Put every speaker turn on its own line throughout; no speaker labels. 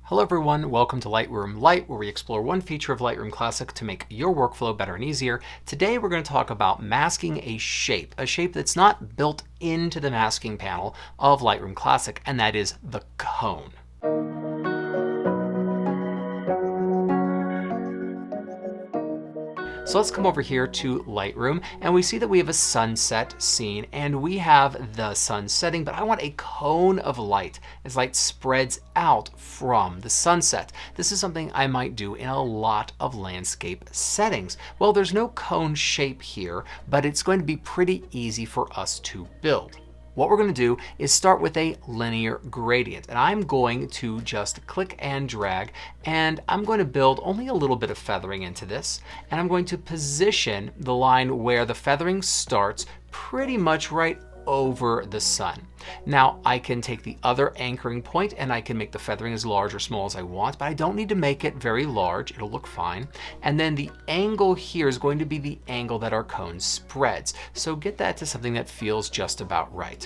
Hello everyone, welcome to Lightroom Lite, where we explore one feature of Lightroom Classic to make your workflow better and easier. Today we're going to talk about masking a shape that's not built into the masking panel of Lightroom Classic, and that is the cone. So let's come over here to Lightroom, and we see that we have a sunset scene and we have the sun setting, but I want a cone of light as light spreads out from the sunset. This is something I might do in a lot of landscape settings. Well, there's no cone shape here, but it's going to be pretty easy for us to build. What we're going to do is start with a linear gradient, and I'm going to just click and drag, and I'm going to build only a little bit of feathering into this, and I'm going to position the line where the feathering starts pretty much right over the sun. Now I can take the other anchoring point and I can make the feathering as large or small as I want, but I don't need to make it very large. It'll look fine. And then the angle here is going to be the angle that our cone spreads. So get that to something that feels just about right.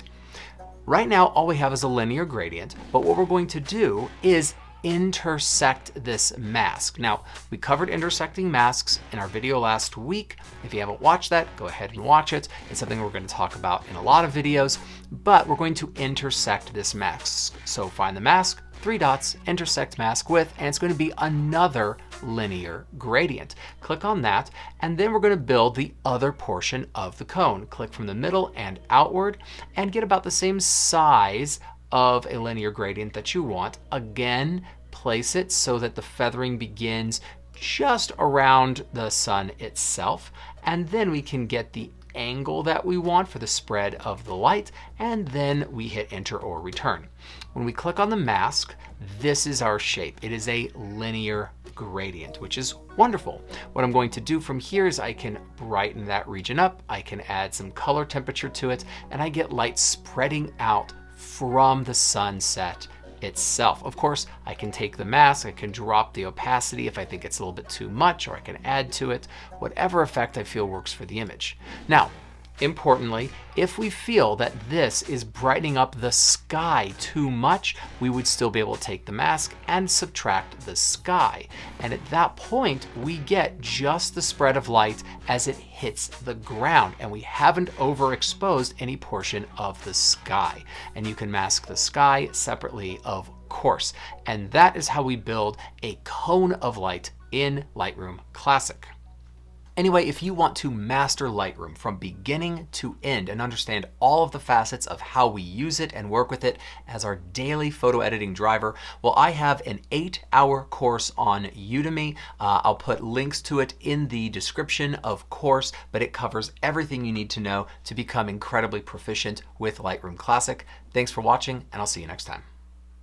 Right now, all we have is a linear gradient, but what we're going to do is intersect this mask. Now, we covered intersecting masks in our video last week. If you haven't watched that, go ahead and watch it. It's something we're going to talk about in a lot of videos, but we're going to intersect this mask. So find the mask, 3 dots, intersect mask with, and it's going to be another linear gradient. Click on that, and then we're going to build the other portion of the cone. Click from the middle and outward, and get about the same size of a linear gradient that you want. Again, place it so that the feathering begins just around the sun itself, and then we can get the angle that we want for the spread of the light, and then we hit enter or return. When we click on the mask, this is our shape. It is a linear gradient, which is wonderful. What I'm going to do from here is I can brighten that region up, I can add some color temperature to it, and I get light spreading out from the sunset itself. Of course, I can take the mask, I can drop the opacity if I think it's a little bit too much, or I can add to it, whatever effect I feel works for the image. Now, importantly, if we feel that this is brightening up the sky too much, we would still be able to take the mask and subtract the sky. And at that point, we get just the spread of light as it hits the ground, and we haven't overexposed any portion of the sky. And you can mask the sky separately, of course. And that is how we build a cone of light in Lightroom Classic. Anyway, if you want to master Lightroom from beginning to end and understand all of the facets of how we use it and work with it as our daily photo editing driver, well, I have an 8-hour course on Udemy. I'll put links to it in the description, of course, but it covers everything you need to know to become incredibly proficient with Lightroom Classic. Thanks for watching, and I'll see you next time.